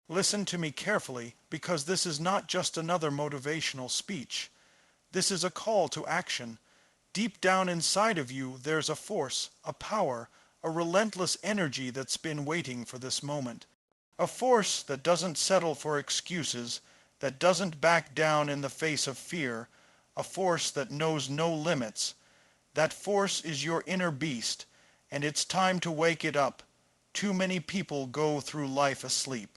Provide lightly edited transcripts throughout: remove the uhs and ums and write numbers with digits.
Listen to me carefully, because this is not just another motivational speech. This is a call to action. Deep down inside of you, there's a force, a power, a relentless energy that's been waiting for this moment. A force that doesn't settle for excuses, that doesn't back down in the face of fear, a force that knows no limits. That force is your inner beast, and it's time to wake it up. Too many people go through life asleep.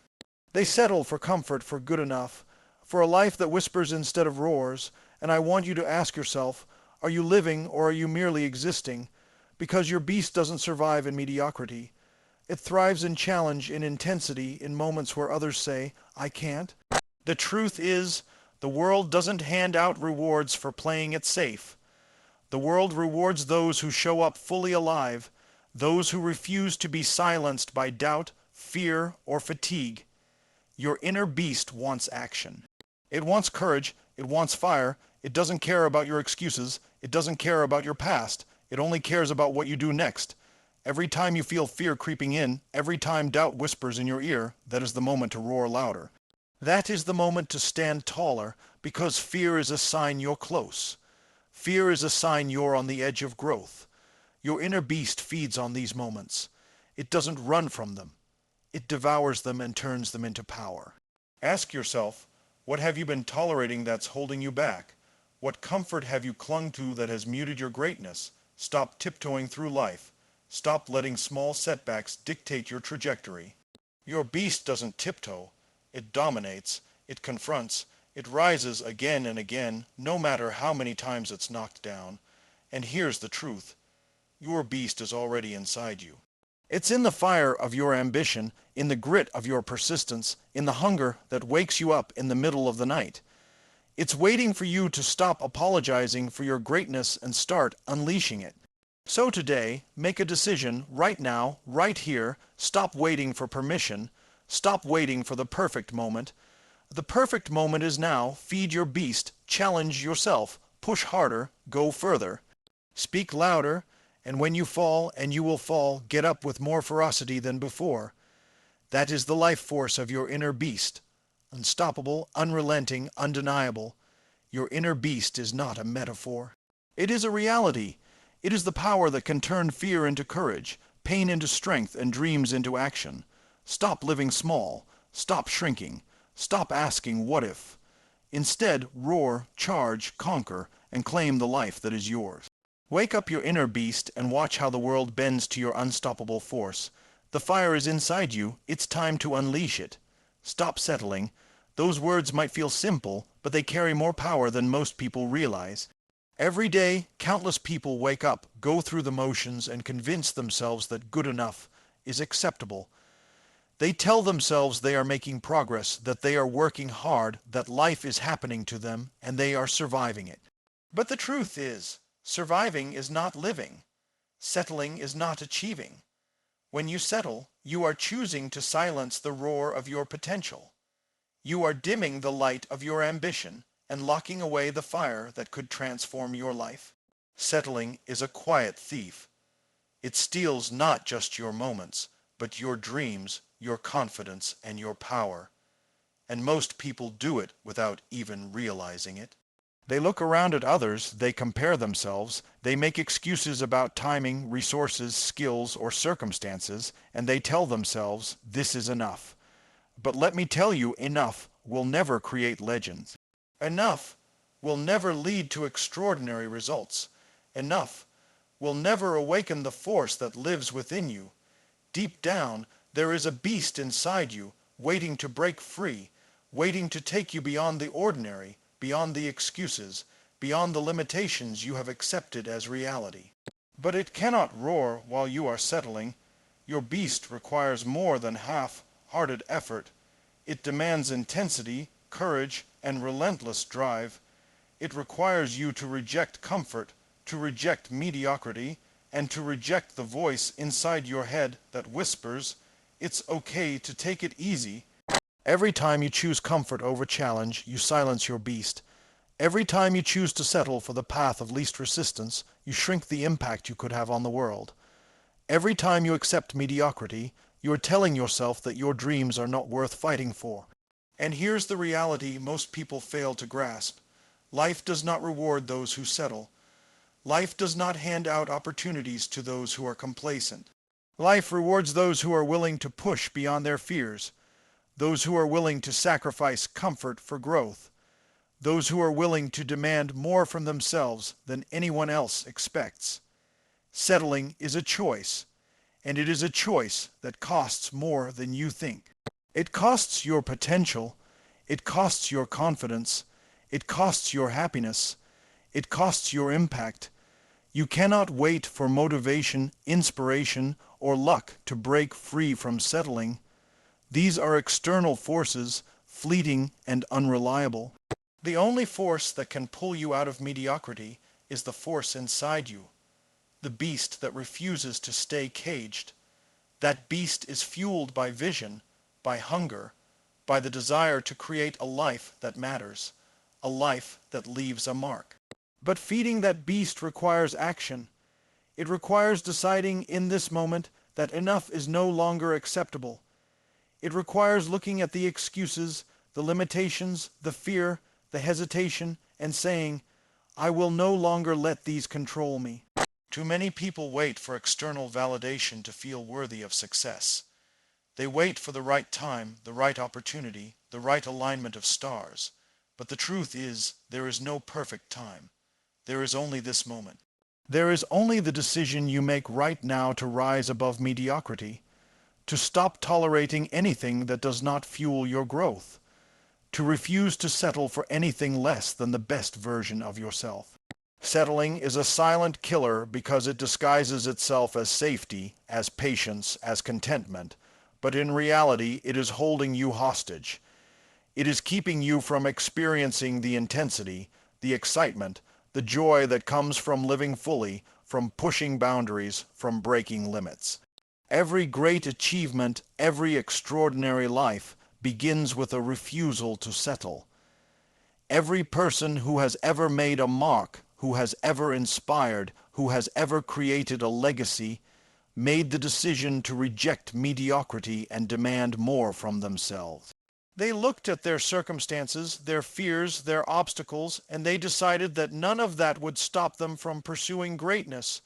They settle for comfort, for good enough, for a life that whispers instead of roars, and I want you to ask yourself, are you living or are you merely existing? Because your beast doesn't survive in mediocrity. It thrives in challenge, in intensity, in moments where others say, I can't. The truth is, the world doesn't hand out rewards for playing it safe. The world rewards those who show up fully alive, those who refuse to be silenced by doubt, fear, or fatigue. Your inner beast wants action. It wants courage, it wants fire, it doesn't care about your excuses, it doesn't care about your past, it only cares about what you do next. Every time you feel fear creeping in, every time doubt whispers in your ear, that is the moment to roar louder. That is the moment to stand taller, because fear is a sign you're close. Fear is a sign you're on the edge of growth. Your inner beast feeds on these moments. It doesn't run from them. It devours them and turns them into power. Ask yourself, what have you been tolerating that's holding you back? What comfort have you clung to that has muted your greatness? Stop tiptoeing through life. Stop letting small setbacks dictate your trajectory. Your beast doesn't tiptoe. It dominates. It confronts. It rises again and again, no matter how many times it's knocked down. And here's the truth. Your beast is already inside you. It's in the fire of your ambition, in the grit of your persistence, in the hunger that wakes you up in the middle of the night. It's waiting for you to stop apologizing for your greatness and start unleashing it. So today, make a decision right now, right here. Stop waiting for permission. Stop waiting for the perfect moment. The perfect moment is now. Feed your beast. Challenge yourself. Push harder. Go further. Speak louder. And when you fall, and you will fall, get up with more ferocity than before. That is the life force of your inner beast. Unstoppable, unrelenting, undeniable. Your inner beast is not a metaphor. It is a reality. It is the power that can turn fear into courage, pain into strength, and dreams into action. Stop living small. Stop shrinking. Stop asking what if. Instead, roar, charge, conquer, and claim the life that is yours. Wake up your inner beast and watch how the world bends to your unstoppable force. The fire is inside you. It's time to unleash it. Stop settling. Those words might feel simple, but they carry more power than most people realize. Every day, countless people wake up, go through the motions, and convince themselves that good enough is acceptable. They tell themselves they are making progress, that they are working hard, that life is happening to them, and they are surviving it. But the truth is, surviving is not living. Settling is not achieving. When you settle, you are choosing to silence the roar of your potential. You are dimming the light of your ambition and locking away the fire that could transform your life. Settling is a quiet thief. It steals not just your moments, but your dreams, your confidence, and your power. And most people do it without even realizing it. They look around at others, they compare themselves, they make excuses about timing, resources, skills, or circumstances, and they tell themselves, this is enough. But let me tell you, enough will never create legends. Enough will never lead to extraordinary results. Enough will never awaken the force that lives within you. Deep down, there is a beast inside you, waiting to break free, waiting to take you beyond the ordinary, beyond the excuses, beyond the limitations you have accepted as reality. But it cannot roar while you are settling. Your beast requires more than half-hearted effort. It demands intensity, courage, and relentless drive. It requires you to reject comfort, to reject mediocrity, and to reject the voice inside your head that whispers, it's okay to take it easy. Every time you choose comfort over challenge, you silence your beast. Every time you choose to settle for the path of least resistance, you shrink the impact you could have on the world. Every time you accept mediocrity, You are telling yourself that your dreams are not worth fighting for. And here's the reality most people fail to grasp. Life does not reward those who settle. Life does not hand out opportunities to those who are complacent. Life rewards those who are willing to push beyond their fears, those who are willing to sacrifice comfort for growth, those who are willing to demand more from themselves than anyone else expects. Settling is a choice, and it is a choice that costs more than you think. It costs your potential, it costs your confidence, it costs your happiness, it costs your impact. You cannot wait for motivation, inspiration, or luck to break free from settling. These are external forces, fleeting and unreliable. The only force that can pull you out of mediocrity is the force inside you, the beast that refuses to stay caged. That beast is fueled by vision, by hunger, by the desire to create a life that matters, a life that leaves a mark. But feeding that beast requires action. It requires deciding in this moment that enough is no longer acceptable. It requires looking at the excuses, the limitations, the fear, the hesitation, and saying, I will no longer let these control me. Too many people wait for external validation to feel worthy of success. They wait for the right time, the right opportunity, the right alignment of stars. But the truth is, there is no perfect time. There is only this moment. There is only the decision you make right now to rise above mediocrity, to stop tolerating anything that does not fuel your growth, to refuse to settle for anything less than the best version of yourself. Settling is a silent killer because it disguises itself as safety, as patience, as contentment, but in reality it is holding you hostage. It is keeping you from experiencing the intensity, the excitement, the joy that comes from living fully, from pushing boundaries, from breaking limits. Every great achievement, every extraordinary life begins with a refusal to settle. Every person who has ever made a mark, who has ever inspired, who has ever created a legacy, made the decision to reject mediocrity and demand more from themselves. They looked at their circumstances, their fears, their obstacles, and they decided that none of that would stop them from pursuing greatness.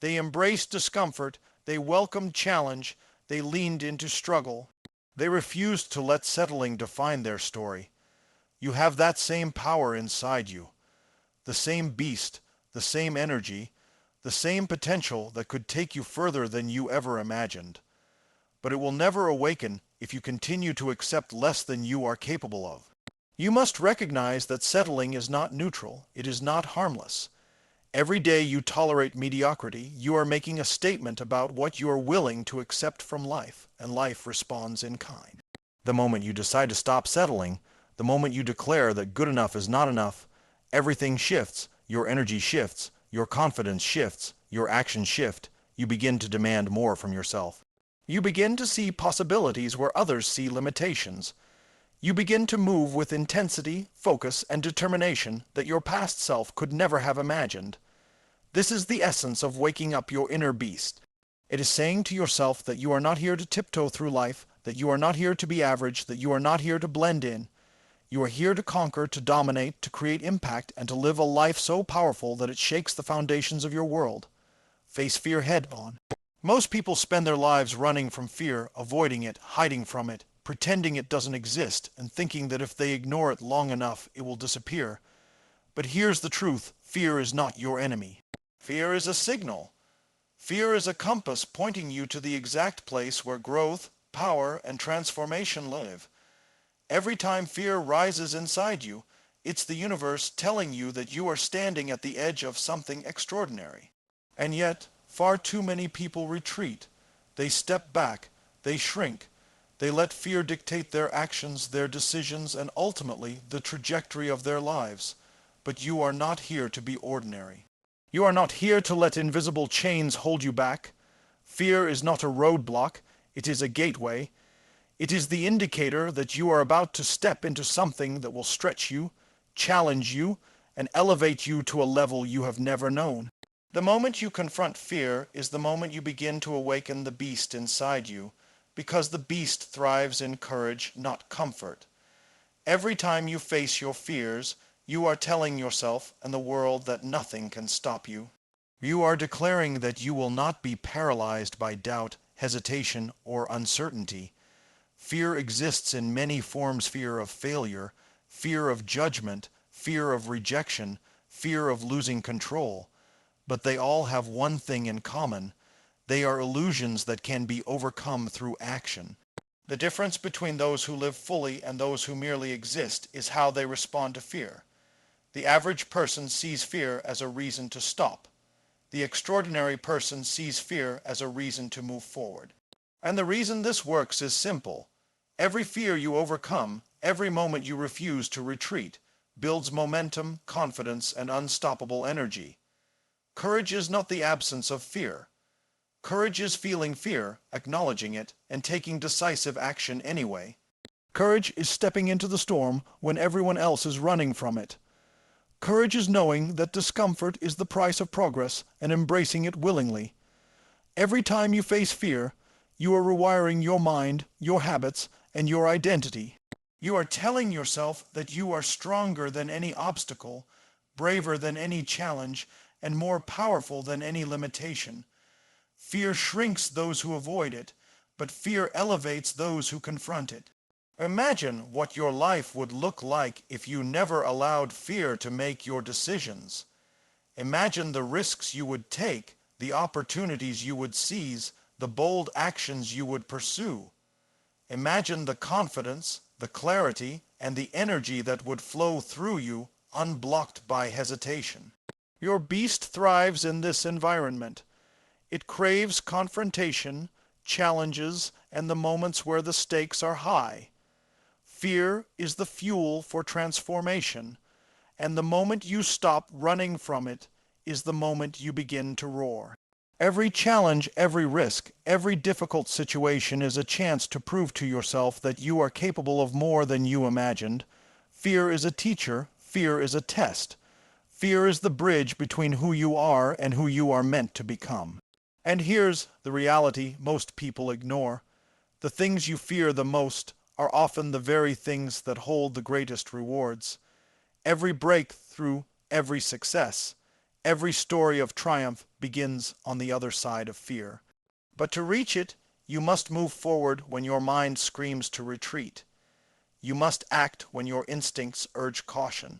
They embraced discomfort, they welcomed challenge, they leaned into struggle. They refused to let settling define their story. You have that same power inside you, the same beast, the same energy, the same potential that could take you further than you ever imagined. But it will never awaken if you continue to accept less than you are capable of. You must recognize that settling is not neutral, it is not harmless. Every day you tolerate mediocrity, you are making a statement about what you are willing to accept from life, and life responds in kind. The moment you decide to stop settling, the moment you declare that good enough is not enough, everything shifts, your energy shifts, your confidence shifts, your actions shift, you begin to demand more from yourself. You begin to see possibilities where others see limitations. You begin to move with intensity, focus, and determination that your past self could never have imagined. This is the essence of waking up your inner beast. It is saying to yourself that you are not here to tiptoe through life, that you are not here to be average, that you are not here to blend in. You are here to conquer, to dominate, to create impact, and to live a life so powerful that it shakes the foundations of your world. Face fear head on. Most people spend their lives running from fear, avoiding it, hiding from it, pretending it doesn't exist, and thinking that if they ignore it long enough, it will disappear. But here's the truth: fear is not your enemy. Fear is a signal. Fear is a compass pointing you to the exact place where growth, power, and transformation live. Every time fear rises inside you, it's the universe telling you that you are standing at the edge of something extraordinary. And yet, far too many people retreat. They step back, they shrink, they let fear dictate their actions, their decisions, and ultimately the trajectory of their lives. But you are not here to be ordinary. You are not here to let invisible chains hold you back. Fear is not a roadblock, it is a gateway. It is the indicator that you are about to step into something that will stretch you, challenge you, and elevate you to a level you have never known. The moment you confront fear is the moment you begin to awaken the beast inside you, because the beast thrives in courage, not comfort. Every time you face your fears, you are telling yourself and the world that nothing can stop you. You are declaring that you will not be paralyzed by doubt, hesitation, or uncertainty. Fear exists in many forms: fear of failure, fear of judgment, fear of rejection, fear of losing control. But they all have one thing in common: they are illusions that can be overcome through action. The difference between those who live fully and those who merely exist is how they respond to fear. The average person sees fear as a reason to stop. The extraordinary person sees fear as a reason to move forward. And the reason this works is simple. Every fear you overcome, every moment you refuse to retreat, builds momentum, confidence, and unstoppable energy. Courage is not the absence of fear. Courage is feeling fear, acknowledging it, and taking decisive action anyway. Courage is stepping into the storm when everyone else is running from it. Courage is knowing that discomfort is the price of progress and embracing it willingly. Every time you face fear, you are rewiring your mind, your habits, and your identity. You are telling yourself that you are stronger than any obstacle, braver than any challenge, and more powerful than any limitation. Fear shrinks those who avoid it, but fear elevates those who confront it. Imagine what your life would look like if you never allowed fear to make your decisions. Imagine the risks you would take, the opportunities you would seize, the bold actions you would pursue. Imagine the confidence, the clarity, and the energy that would flow through you, unblocked by hesitation. Your beast thrives in this environment. It craves confrontation, challenges, and the moments where the stakes are high. Fear is the fuel for transformation, and the moment you stop running from it is the moment you begin to roar. Every challenge, every risk, every difficult situation is a chance to prove to yourself that you are capable of more than you imagined. Fear is a teacher, fear is a test. Fear is the bridge between who you are and who you are meant to become. And here's the reality most people ignore. The things you fear the most are often the very things that hold the greatest rewards. Every breakthrough, every success, every story of triumph begins on the other side of fear. But to reach it, you must move forward when your mind screams to retreat. You must act when your instincts urge caution.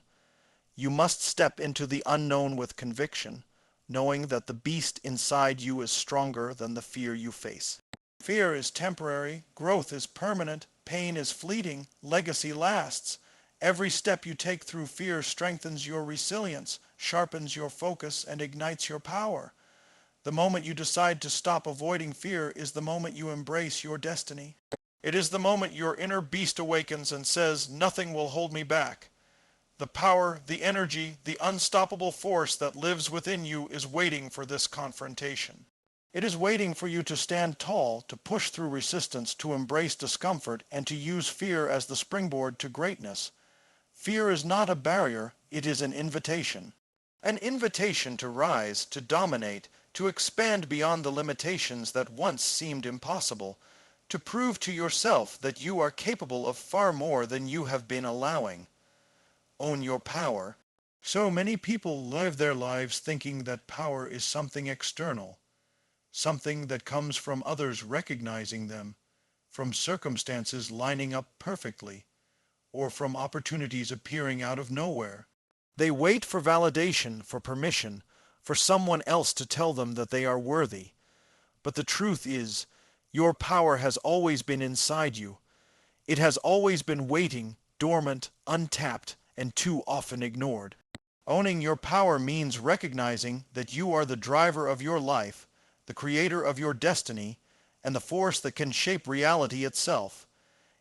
You must step into the unknown with conviction, knowing that the beast inside you is stronger than the fear you face. Fear is temporary, growth is permanent, pain is fleeting, legacy lasts. Every step you take through fear strengthens your resilience, sharpens your focus, and ignites your power. The moment you decide to stop avoiding fear is the moment you embrace your destiny. It is the moment your inner beast awakens and says, "Nothing will hold me back." The power, the energy, the unstoppable force that lives within you is waiting for this confrontation. It is waiting for you to stand tall, to push through resistance, to embrace discomfort, and to use fear as the springboard to greatness. Fear is not a barrier, it is an invitation. An invitation to rise, to dominate, to expand beyond the limitations that once seemed impossible, to prove to yourself that you are capable of far more than you have been allowing. Own your power. So many people live their lives thinking that power is something external, something that comes from others recognizing them, from circumstances lining up perfectly, or from opportunities appearing out of nowhere. They wait for validation, for permission, for someone else to tell them that they are worthy. But the truth is, your power has always been inside you. It has always been waiting, dormant, untapped, and too often ignored. Owning your power means recognizing that you are the driver of your life, the creator of your destiny, and the force that can shape reality itself.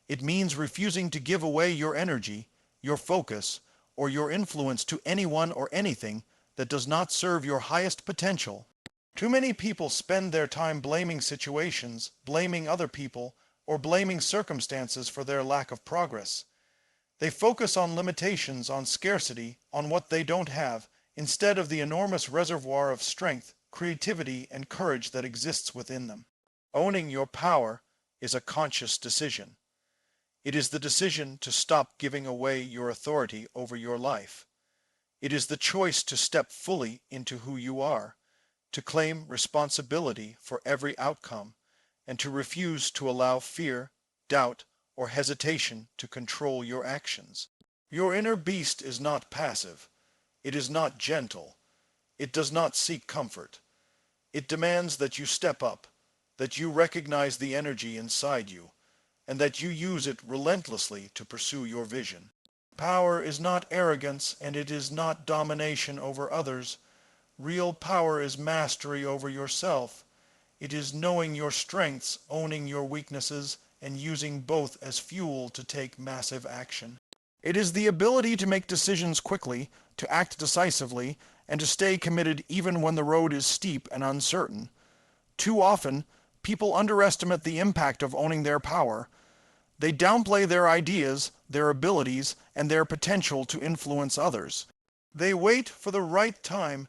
It means refusing to give away your energy, your focus, or your influence to anyone or anything that does not serve your highest potential. Too many people spend their time blaming situations, blaming other people, or blaming circumstances for their lack of progress. They focus on limitations, on scarcity, on what they don't have, instead of the enormous reservoir of strength, creativity, and courage that exists within them. Owning your power is a conscious decision. It is the decision to stop giving away your authority over your life. It is the choice to step fully into who you are, to claim responsibility for every outcome, and to refuse to allow fear, doubt, or hesitation to control your actions. Your inner beast is not passive. It is not gentle. It does not seek comfort. It demands that you step up, that you recognize the energy inside you, and that you use it relentlessly to pursue your vision. Power is not arrogance, and it is not domination over others. Real power is mastery over yourself. It is knowing your strengths, owning your weaknesses, and using both as fuel to take massive action. It is the ability to make decisions quickly, to act decisively, and to stay committed even when the road is steep and uncertain. Too often, people underestimate the impact of owning their power. They downplay their ideas, their abilities, and their potential to influence others. They wait for the right time,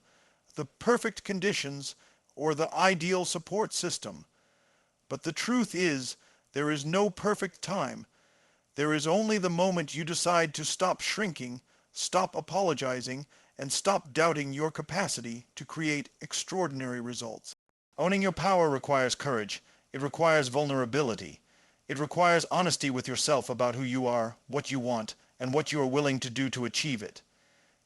the perfect conditions, or the ideal support system. But the truth is, there is no perfect time. There is only the moment you decide to stop shrinking, stop apologizing, and stop doubting your capacity to create extraordinary results. Owning your power requires courage. It requires vulnerability. It requires honesty with yourself about who you are, what you want, and what you are willing to do to achieve it.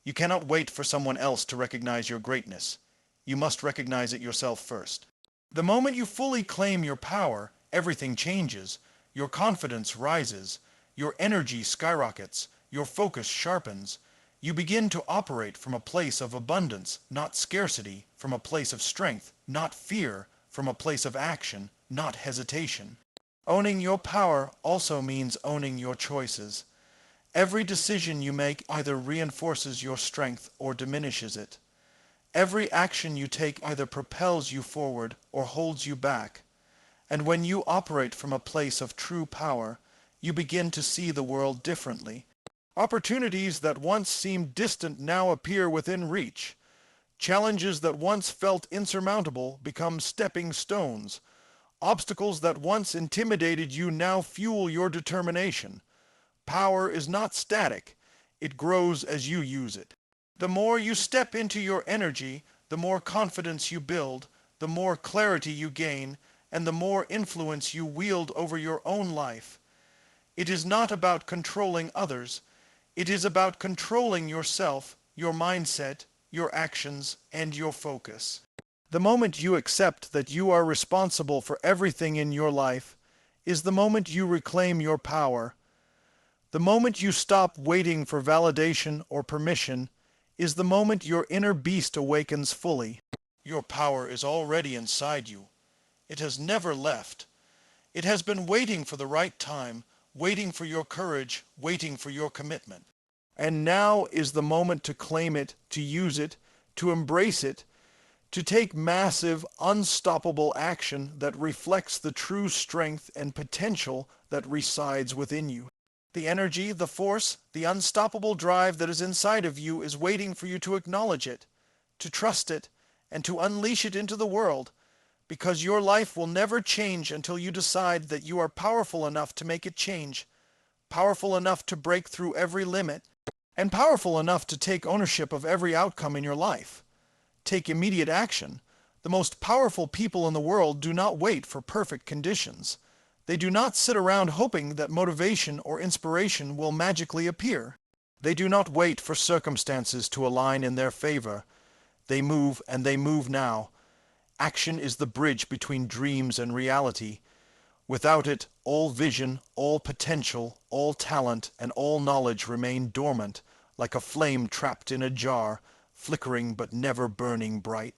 You cannot wait for someone else to recognize your greatness. You must recognize it yourself first. The moment you fully claim your power, everything changes. Your confidence rises. Your energy skyrockets. Your focus sharpens. You begin to operate from a place of abundance, not scarcity, from a place of strength, not fear, from a place of action, not hesitation. Owning your power also means owning your choices. Every decision you make either reinforces your strength or diminishes it. Every action you take either propels you forward or holds you back. And when you operate from a place of true power, you begin to see the world differently. Opportunities that once seemed distant now appear within reach. Challenges that once felt insurmountable become stepping stones. Obstacles that once intimidated you now fuel your determination. Power is not static. It grows as you use it. The more you step into your energy, the more confidence you build, the more clarity you gain, and the more influence you wield over your own life. It is not about controlling others. It is about controlling yourself, your mindset, your actions, and your focus. The moment you accept that you are responsible for everything in your life is the moment you reclaim your power. The moment you stop waiting for validation or permission is the moment your inner beast awakens fully. Your power is already inside you. It has never left. It has been waiting for the right time, waiting for your courage, waiting for your commitment. And now is the moment to claim it, to use it, to embrace it, to take massive, unstoppable action that reflects the true strength and potential that resides within you. The energy, the force, the unstoppable drive that is inside of you is waiting for you to acknowledge it, to trust it, and to unleash it into the world, because your life will never change until you decide that you are powerful enough to make it change, powerful enough to break through every limit, and powerful enough to take ownership of every outcome in your life. Take immediate action. The most powerful people in the world do not wait for perfect conditions. They do not sit around hoping that motivation or inspiration will magically appear. They do not wait for circumstances to align in their favor. They move, and they move now. Action is the bridge between dreams and reality. Without it, all vision, all potential, all talent, and all knowledge remain dormant, like a flame trapped in a jar, flickering but never burning bright.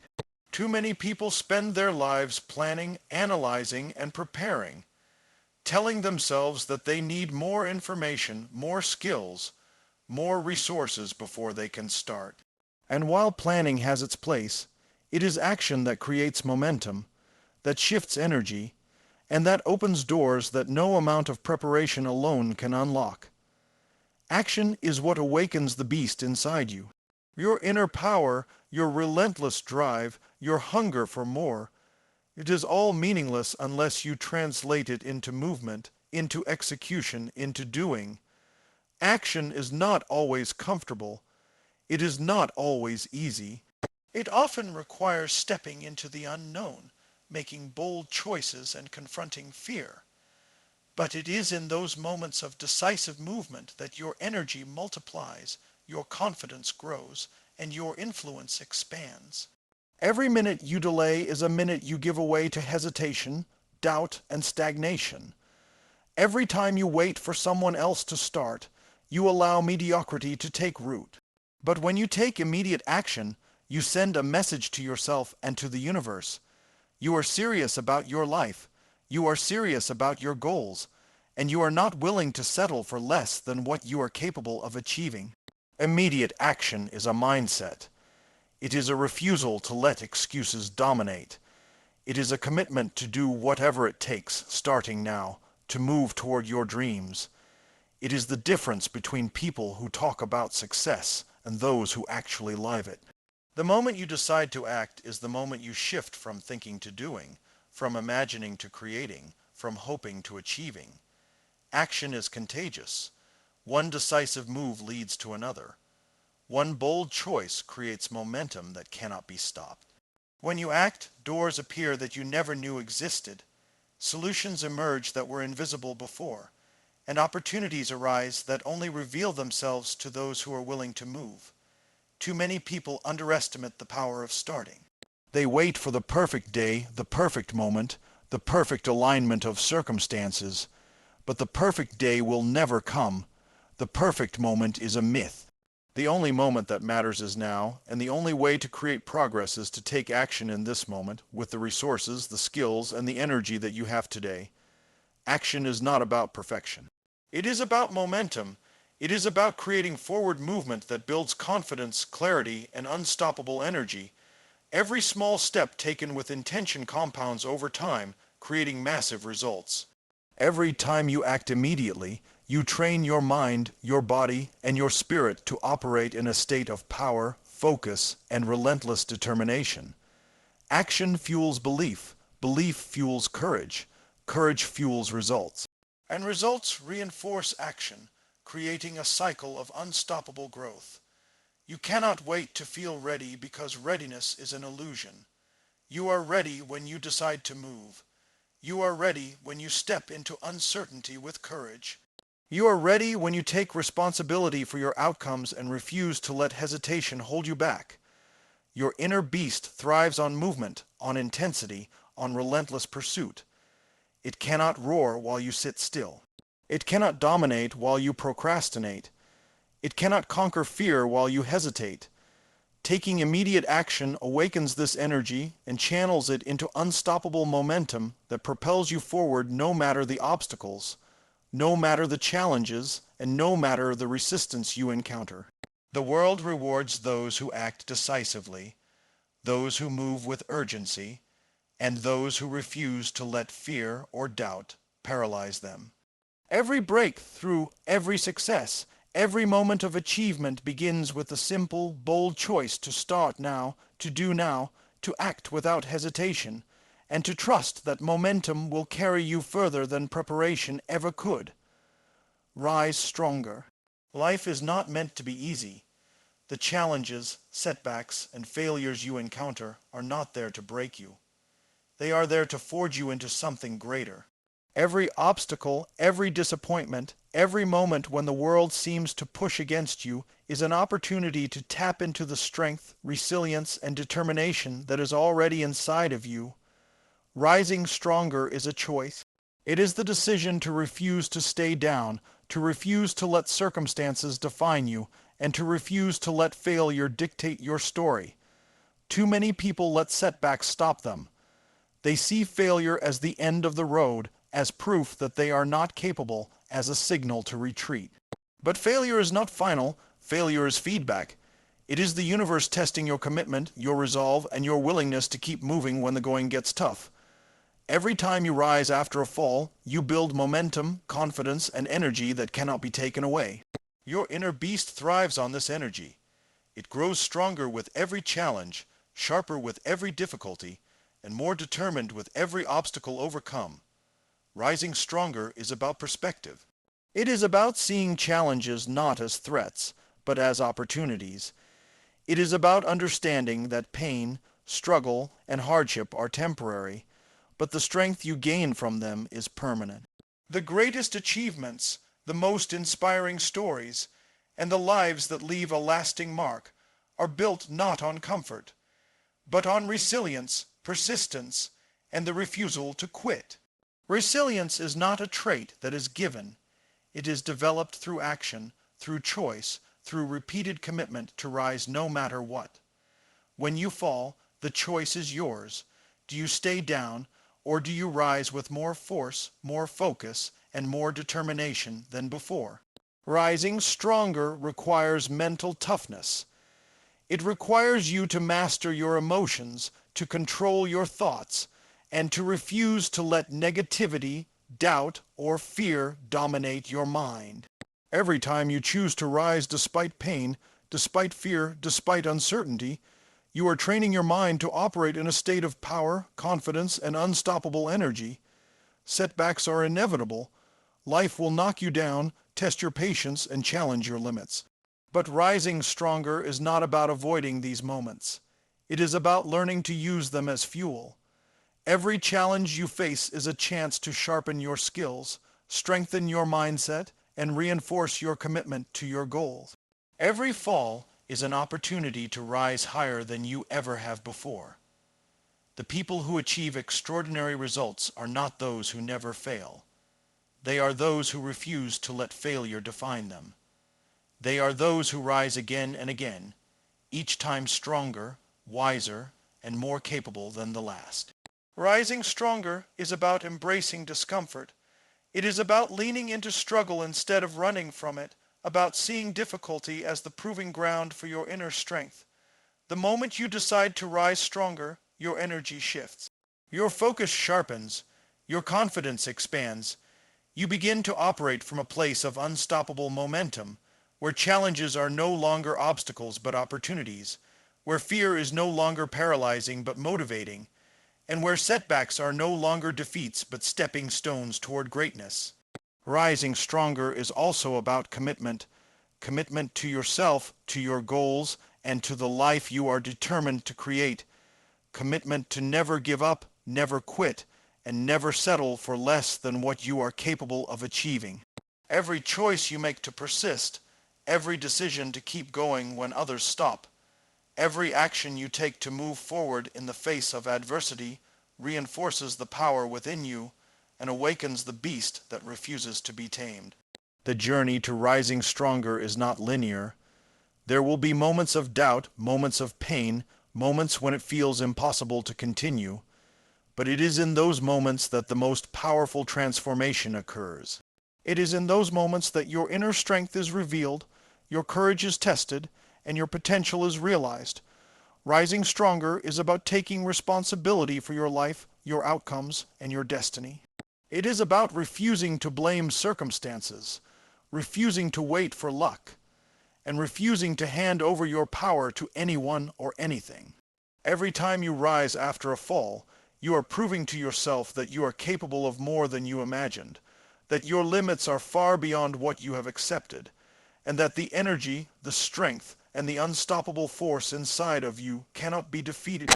Too many people spend their lives planning, analyzing, and preparing, telling themselves that they need more information, more skills, more resources before they can start. And while planning has its place, it is action that creates momentum, that shifts energy, and that opens doors that no amount of preparation alone can unlock. Action is what awakens the beast inside you. Your inner power, your relentless drive, your hunger for more, It is all meaningless unless you translate it into movement, into execution, into doing. Action is not always comfortable. It is not always easy. It often requires stepping into the unknown, making bold choices and confronting fear. But it is in those moments of decisive movement that your energy multiplies, your confidence grows, and your influence expands. Every minute you delay is a minute you give away to hesitation, doubt, and stagnation. Every time you wait for someone else to start, you allow mediocrity to take root. But when you take immediate action, you send a message to yourself and to the universe. You are serious about your life. You are serious about your goals. And you are not willing to settle for less than what you are capable of achieving. Immediate action is a mindset. It is a refusal to let excuses dominate. It is a commitment to do whatever it takes, starting now, to move toward your dreams. It is the difference between people who talk about success and those who actually live it. The moment you decide to act is the moment you shift from thinking to doing, from imagining to creating, from hoping to achieving. Action is contagious. One decisive move leads to another. One bold choice creates momentum that cannot be stopped. When you act, doors appear that you never knew existed. Solutions emerge that were invisible before, and opportunities arise that only reveal themselves to those who are willing to move. Too many people underestimate the power of starting. They wait for the perfect day, the perfect moment, the perfect alignment of circumstances. But the perfect day will never come. The perfect moment is a myth. The only moment that matters is now, and the only way to create progress is to take action in this moment with the resources, the skills, and the energy that you have today. Action is not about perfection. It is about momentum. It is about creating forward movement that builds confidence, clarity, and unstoppable energy. Every small step taken with intention compounds over time, creating massive results. Every time you act immediately, you train your mind, your body, and your spirit to operate in a state of power, focus, and relentless determination. Action fuels belief. Belief fuels courage. Courage fuels results. And results reinforce action, creating a cycle of unstoppable growth. You cannot wait to feel ready because readiness is an illusion. You are ready when you decide to move. You are ready when you step into uncertainty with courage. You are ready when you take responsibility for your outcomes and refuse to let hesitation hold you back. Your inner beast thrives on movement, on intensity, on relentless pursuit. It cannot roar while you sit still. It cannot dominate while you procrastinate. It cannot conquer fear while you hesitate. Taking immediate action awakens this energy and channels it into unstoppable momentum that propels you forward no matter the obstacles, no matter the challenges, and no matter the resistance you encounter. The world rewards those who act decisively, those who move with urgency, and those who refuse to let fear or doubt paralyze them. Every breakthrough, every success, every moment of achievement begins with a simple, bold choice to start now, to do now, to act without hesitation, and to trust that momentum will carry you further than preparation ever could. Rise stronger. Life is not meant to be easy. The challenges, setbacks, and failures you encounter are not there to break you. They are there to forge you into something greater. Every obstacle, every disappointment, every moment when the world seems to push against you is an opportunity to tap into the strength, resilience, and determination that is already inside of you. Rising stronger is a choice. It is the decision to refuse to stay down, to refuse to let circumstances define you, and to refuse to let failure dictate your story. Too many people let setbacks stop them. They see failure as the end of the road, as proof that they are not capable, as a signal to retreat. But failure is not final. Failure is feedback. It is the universe testing your commitment, your resolve, and your willingness to keep moving when the going gets tough. Every time you rise after a fall, you build momentum, confidence, and energy that cannot be taken away. Your inner beast thrives on this energy. It grows stronger with every challenge, sharper with every difficulty, and more determined with every obstacle overcome. Rising stronger is about perspective. It is about seeing challenges not as threats, but as opportunities. It is about understanding that pain, struggle, and hardship are temporary, but the strength you gain from them is permanent. The greatest achievements, the most inspiring stories, and the lives that leave a lasting mark are built not on comfort, but on resilience, persistence, and the refusal to quit. Resilience is not a trait that is given. It is developed through action, through choice, through repeated commitment to rise no matter what. When you fall, the choice is yours. Do you stay down, or do you rise with more force, more focus, and more determination than before? Rising stronger requires mental toughness. It requires you to master your emotions, to control your thoughts, and to refuse to let negativity, doubt, or fear dominate your mind. Every time you choose to rise despite pain, despite fear, despite uncertainty, you are training your mind to operate in a state of power, confidence, and unstoppable energy. Setbacks are inevitable. Life will knock you down, test your patience, and challenge your limits. But rising stronger is not about avoiding these moments. It is about learning to use them as fuel. Every challenge you face is a chance to sharpen your skills, strengthen your mindset, and reinforce your commitment to your goals. Every fall is an opportunity to rise higher than you ever have before. The people who achieve extraordinary results are not those who never fail. They are those who refuse to let failure define them. They are those who rise again and again, each time stronger, wiser, and more capable than the last. Rising stronger is about embracing discomfort. It is about leaning into struggle instead of running from it, about seeing difficulty as the proving ground for your inner strength. The moment you decide to rise stronger, your energy shifts. Your focus sharpens, your confidence expands. You begin to operate from a place of unstoppable momentum, where challenges are no longer obstacles but opportunities, where fear is no longer paralyzing but motivating, and where setbacks are no longer defeats but stepping stones toward greatness. Rising stronger is also about commitment to yourself, to your goals, and to the life you are determined to create. Commitment to never give up, never quit, and never settle for less than what you are capable of achieving. Every choice you make to persist, every decision to keep going when others stop, every action you take to move forward in the face of adversity reinforces the power within you and awakens the beast that refuses to be tamed. The journey to rising stronger is not linear. There will be moments of doubt, moments of pain, moments when it feels impossible to continue. But it is in those moments that the most powerful transformation occurs. It is in those moments that your inner strength is revealed, your courage is tested, and your potential is realized. Rising stronger is about taking responsibility for your life, your outcomes, and your destiny. It is about refusing to blame circumstances, refusing to wait for luck, and refusing to hand over your power to anyone or anything. Every time you rise after a fall, you are proving to yourself that you are capable of more than you imagined, that your limits are far beyond what you have accepted, and that the energy, the strength, and the unstoppable force inside of you cannot be defeated.